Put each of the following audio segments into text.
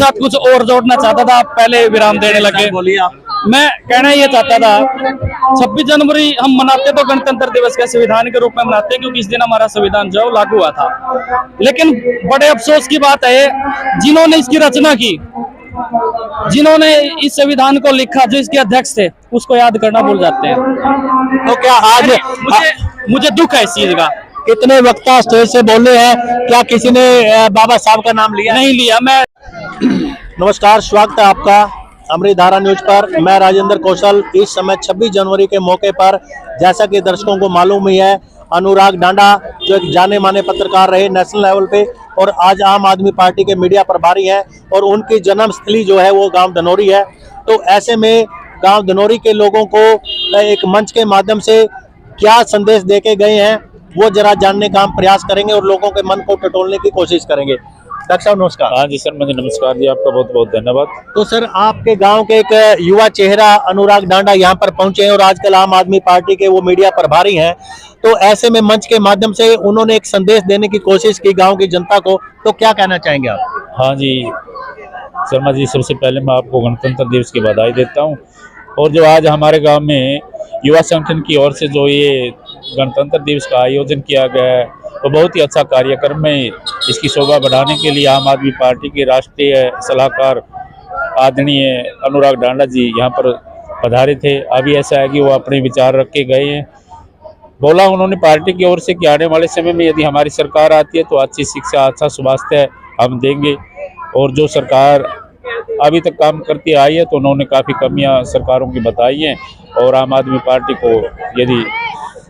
साथ कुछ और जोड़ना चाहता था, आप पहले विराम देने लगे। बोलिए आप। मैं कहना ये चाहता था 26 जनवरी हम मनाते तो गणतंत्र दिवस के संविधान के रूप में मनाते हैं, क्योंकि इस दिन हमारा संविधान जो लागू हुआ था। लेकिन बड़े अफसोस की बात है, जिन्होंने इसकी रचना की, जिन्होंने इस संविधान को लिखा, जो इसके अध्यक्ष थे, उसको याद करना भूल जाते हैं। तो क्या आज मुझे दुख है इस चीज का। कितने वक्ता स्टेज से बोले हैं, क्या किसी ने बाबा साहब का नाम लिया? नहीं लिया। मैं नमस्कार, स्वागत है आपका अमृतधारा न्यूज पर। मैं राजेंद्र कौशल। इस समय 26 जनवरी के मौके पर, जैसा कि दर्शकों को मालूम ही है, अनुराग डांडा जो एक जाने माने पत्रकार रहे नेशनल लेवल पे और आज आम आदमी पार्टी के मीडिया प्रभारी हैं, और उनकी जन्मस्थली जो है वो गांव धनौरी है। तो ऐसे में गांव धनौरी के लोगों को एक मंच के माध्यम से क्या संदेश दे के गए हैं, वो जरा जानने का हम प्रयास करेंगे और लोगों के मन को टटोलने की कोशिश करेंगे। डॉक्टर साहब नमस्कार। हाँ जी सर, मुझे नमस्कार जी, आपका बहुत बहुत धन्यवाद। तो सर, आपके गांव के एक युवा चेहरा अनुराग डांडा यहाँ पर पहुंचे हैं और आजकल आम आदमी पार्टी के वो मीडिया प्रभारी हैं। तो ऐसे में मंच के माध्यम से उन्होंने एक संदेश देने की कोशिश की गांव की जनता को, तो क्या कहना चाहेंगे आप? हाँ जी शर्मा जी, सबसे पहले मैं आपको गणतंत्र दिवस की बधाई देता हूँ। और जो आज हमारे गांव में युवा संगठन की ओर से जो ये गणतंत्र दिवस का आयोजन किया गया है, तो बहुत ही अच्छा कार्यक्रम है। इसकी शोभा बढ़ाने के लिए आम आदमी पार्टी के राष्ट्रीय सलाहकार आदरणीय अनुराग डांडा जी यहाँ पर पधारे थे। अभी ऐसा है कि वो अपने विचार रख के गए हैं। बोला उन्होंने पार्टी की ओर से कि आने वाले समय में यदि हमारी सरकार आती है तो अच्छी शिक्षा, अच्छा स्वास्थ्य हम देंगे। और जो सरकार अभी तक काम करती आई है तो उन्होंने काफ़ी कमियां सरकारों की बताई हैं, और आम आदमी पार्टी को यदि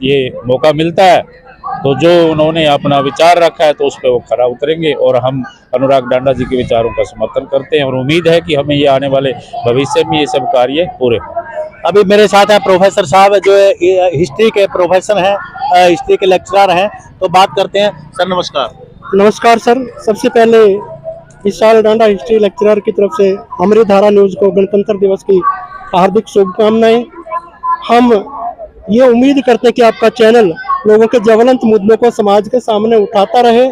ये मौका मिलता है तो जो उन्होंने अपना विचार रखा है तो उस पर वो खरा उतरेंगे। और हम अनुराग डांडा जी के विचारों का समर्थन करते हैं और उम्मीद है कि हमें ये आने वाले भविष्य में ये सब कार्य पूरे हों। अभी मेरे साथ है प्रोफेसर साहब जो हिस्ट्री के प्रोफेसर हैं, हिस्ट्री के लेक्चरर हैं, तो बात करते हैं। सर नमस्कार। नमस्कार सर। सबसे पहले इस साल डांडा हिस्ट्री लेक्चरर की तरफ से अमृतधारा न्यूज को गणतंत्र दिवस की हार्दिक शुभकामनाएं। हम ये उम्मीद करते हैं कि आपका चैनल लोगों के ज्वलंत मुद्दों को समाज के सामने उठाता रहे,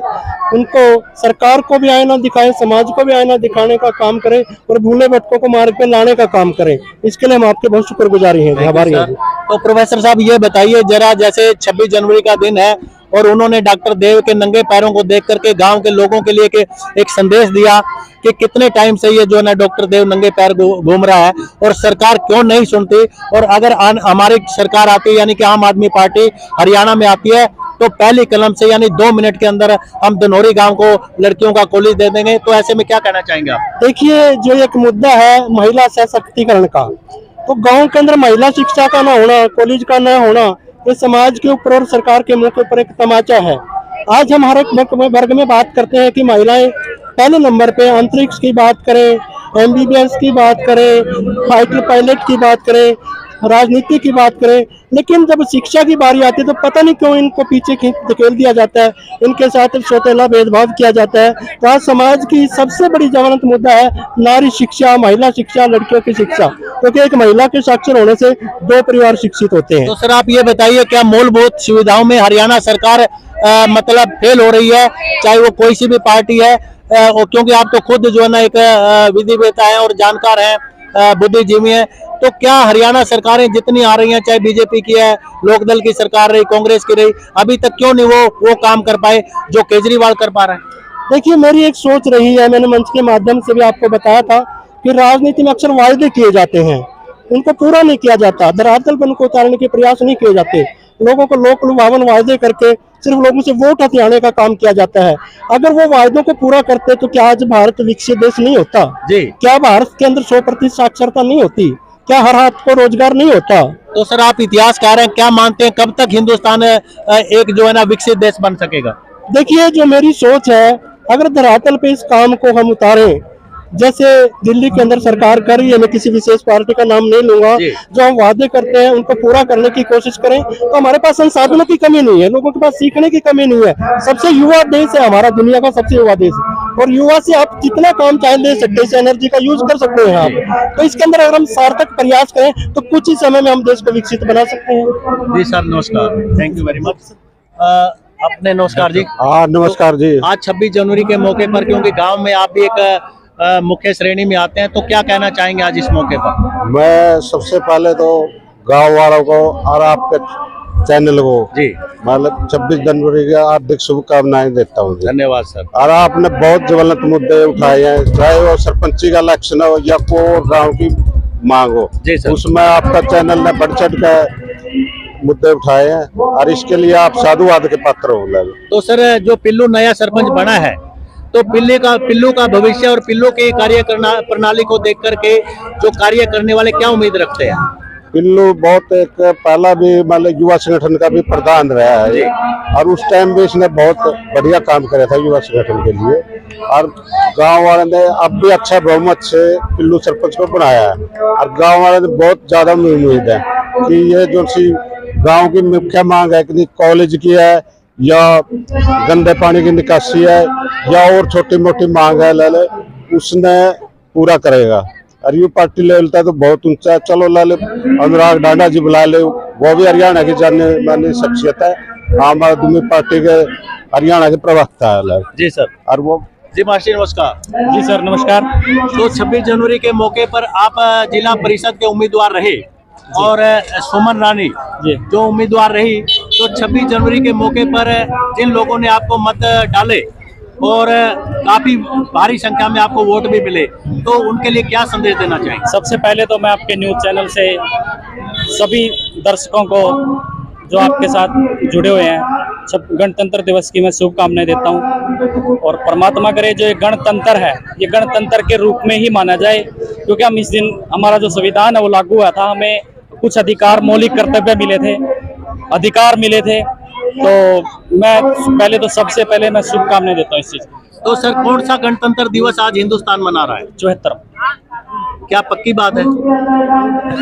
उनको सरकार को भी आईना दिखाए, समाज को भी आईना दिखाने का काम करे और भूले भटकों को मार्ग पे लाने का काम करें। इसके लिए हम आपके बहुत शुक्रगुजारी हैं, आभारी हैं। तो प्रोफेसर साहब ये बताइए जरा, जैसे 26 जनवरी का दिन है और उन्होंने डॉक्टर देव के नंगे पैरों को देख करके गांव के लोगों के लिए एक संदेश दिया कि कितने टाइम से ये जो है ना डॉक्टर देव नंगे पैर घूम रहा है और सरकार क्यों नहीं सुनती, और अगर हमारी सरकार आती है यानी कि आम आदमी पार्टी हरियाणा में आती है तो पहली कलम से यानी 2 मिनट के अंदर हम धनौरी गांव को लड़कियों का कॉलेज दे देंगे। तो ऐसे में क्या कहना चाहेंगे आप? देखिए, जो एक मुद्दा है महिला सशक्तिकरण का, तो गांव के अंदर महिला शिक्षा का न होना, कॉलेज का न होना, ये समाज के ऊपर और सरकार के मुंह के ऊपर एक तमाचा है। आज हम हर एक वर्ग में बात करते हैं कि महिलाएं पहले नंबर पे, अंतरिक्ष की बात करें, MBBS की बात करें, फाइटर पायलट की बात करें, राजनीति की बात करें, लेकिन जब शिक्षा की बारी आती है तो पता नहीं क्यों इनको पीछे धकेल दिया जाता है, इनके साथ सौतेला भेदभाव किया जाता है। तो आज समाज की सबसे बड़ी ज्वलंत मुद्दा है नारी शिक्षा, महिला शिक्षा, लड़कियों की शिक्षा, क्योंकि एक महिला के साक्षर होने से 2 परिवार शिक्षित होते हैं। तो सर आप ये बताइए, क्या मूलभूत सुविधाओं में हरियाणा सरकार मतलब फेल हो रही है, चाहे वो कोई सी भी पार्टी है? क्योंकि आप तो खुद जो है ना एक विधिवेता है और जानकार हैं, बुद्धिजीवी हैं, तो क्या हरियाणा सरकारें जितनी आ रही हैं, चाहे बीजेपी की है, लोकदल की सरकार रही, कांग्रेस की रही, अभी तक क्यों नहीं वो काम कर पाए जो केजरीवाल कर पा रहे हैं? देखिए, मेरी एक सोच रही है, मैंने मंच के माध्यम से भी आपको बताया था कि राजनीति में अक्सर वायदे किए जाते हैं, उनको पूरा नहीं किया जाता, धरातल पर उनको उतारने के प्रयास नहीं किए जाते, लोगों को लोक लुभावन वायदे करके सिर्फ लोगों से वोट हथियाने का काम किया जाता है। अगर वो वायदों को पूरा करते तो क्या आज भारत विकसित देश नहीं होता जी? क्या भारत के अंदर 100% साक्षरता नहीं होती? क्या हर हाथ को रोजगार नहीं होता? तो सर आप इतिहास कह रहे हैं, क्या मानते हैं कब तक हिंदुस्तान एक जो है ना विकसित देश बन सकेगा? देखिए, जो मेरी सोच है, अगर धरातल पे इस काम को हम उतारें, जैसे दिल्ली के अंदर सरकार कर रही है, मैं किसी विशेष पार्टी का नाम नहीं लूंगा, जो हम वादे करते हैं उनको पूरा करने की कोशिश करें, तो हमारे पास संसाधनों की कमी नहीं है, लोगों के पास सीखने की कमी नहीं है। सबसे युवा देश है हमारा, दुनिया का सबसे युवा देश, और युवा से आप जितना काम चाहे ले सकते हैं, इस एनर्जी का यूज कर सकते हैं आप। तो इसके अंदर अगर हम सार्थक प्रयास करें तो कुछ ही समय में हम देश को विकसित बना सकते हैं। जी सर नमस्कार, थैंक यू वेरी मच। अपने नमस्कार जी। हाँ नमस्कार जी। आज 26 जनवरी के मौके पर, क्योंकि गांव में आप भी एक मुख्य श्रेणी में आते हैं, तो क्या कहना चाहेंगे आज इस मौके पर? मैं सबसे पहले तो गांव वालों को और आपके चैनल को जी मतलब 26 जनवरी की हार्दिक शुभकामनाएं देता हूँ जी। धन्यवाद सर। और आपने बहुत ज्वलंत मुद्दे उठाए हैं, चाहे वो सरपंची का इलेक्शन हो या कोई गांव की मांग हो, जी सर। उसमें आपका चैनल ने बढ़ चढ़ के मुद्दे उठाए हैं और इसके लिए आप साधुवाद के पात्र हो। तो सर, जो पिल्लू नया सरपंच बना है, तो पिल्लू का भविष्य और पिल्लू के कार्य प्रणाली को देख करके जो कार्य करने वाले क्या उम्मीद रखते हैं? पिल्लू बहुत एक पहला भी मतलब युवा संगठन का भी प्रधान रहा है और उस टाइम भी इसने बहुत बढ़िया काम किया था युवा संगठन के लिए, और गांव वाले ने अब भी अच्छा बहुमत से पिल्लू सरपंच को बनाया है। और गांव वाले ने बहुत ज्यादा उम्मीद है कि ये जो सी गांव की मुख्य मांग है कि कॉलेज की है या गंदे पानी की निकासी है या और छोटी मोटी मांग है लाले, उसने पूरा करेगा। और यू पार्टी लेवल था तो बहुत ऊंचा है। चलो लाले अनुराग डांडा जी बुला ले, वो भी हरियाणा की जाने मानी शख्सियत है, आम आदमी पार्टी के हरियाणा के प्रवक्ता है जी सर। और वो जी मास्टर नमस्कार। जी सर नमस्कार। तो 26 जनवरी के मौके पर आप जिला परिषद के उम्मीदवार रहे और सुमन रानी जी जो उम्मीदवार रही, तो 26 जनवरी के मौके पर जिन लोगों ने आपको मत डाले और काफी भारी संख्या में आपको वोट भी मिले, तो उनके लिए क्या संदेश देना चाहेंगे? सबसे पहले तो मैं आपके न्यूज़ चैनल से सभी दर्शकों को जो आपके साथ जुड़े हुए हैं सब गणतंत्र दिवस की मैं शुभकामनाएं देता हूं। और परमात्मा करे जो ये गणतंत्र है ये गणतंत्र के रूप में ही माना जाए, क्योंकि हम इस दिन हमारा जो संविधान है वो लागू हुआ था, हमें कुछ अधिकार मौलिक कर्तव्य मिले थे, अधिकार मिले थे। तो मैं पहले तो सबसे पहले मैं शुभकामनाएं देता हूँ इस चीज की। तो सर, कौन सा गणतंत्र दिवस आज हिंदुस्तान मना रहा है? 74 क्या पक्की बात है?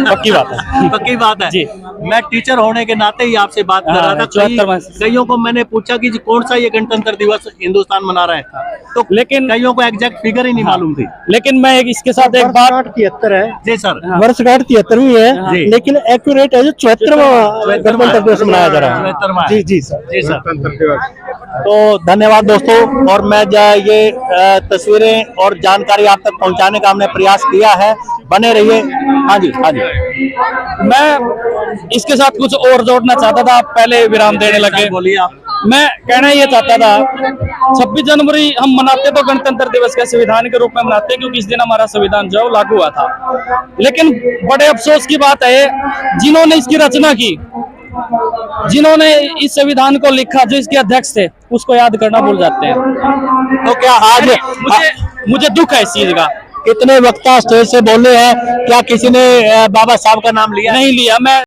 पक्की बात है। पक्की बात है जी। मैं टीचर होने के नाते ही आपसे बात कर रहा था। 74 कईयों को मैंने पूछा कि जी कौन सा ये गणतंत्र दिवस हिंदुस्तान मना रहा है, तो लेकिन कईयों को एग्जैक्ट फिगर ही नहीं मालूम थी। लेकिन मैं इसके साथ एक बात 73 है, जी सर। वर्षगांठ 73वीं है, जी। लेकिन एक्यूरेट है जो 74वां गणतंत्र दिवस मनाया जा रहा है। 74वां। जी जी सर। जी सर। तो धन्यवाद दोस्तों, और मैं ये तस्वीरें और जानकारी आप तक पहुंचाने का हमने प्रयास किया है। बने रहिए। हाँ जी, हाँ जी। मैं इसके साथ कुछ और जोड़ना चाहता था, आप पहले विराम देने लगे। बोलिए आप। मैं कहना ये चाहता था 26 जनवरी हम मनाते तो गणतंत्र दिवस के संविधान के रूप में मनाते हैं, क्योंकि इस दिन हमारा संविधान जो है वो लागू हुआ था। लेकिन बड़े अफसोस की बात है जिन्होंने इसकी रचना की, जिन्होंने इस संविधान को लिखा, जो इसके अध्यक्ष थे, उसको याद करना भूल जाते हैं। तो क्या आज मुझे दुख है इस चीज का। कितने वक्ता स्टेज से बोले हैं, क्या किसी ने बाबा साहब का नाम लिया? नहीं लिया। मैं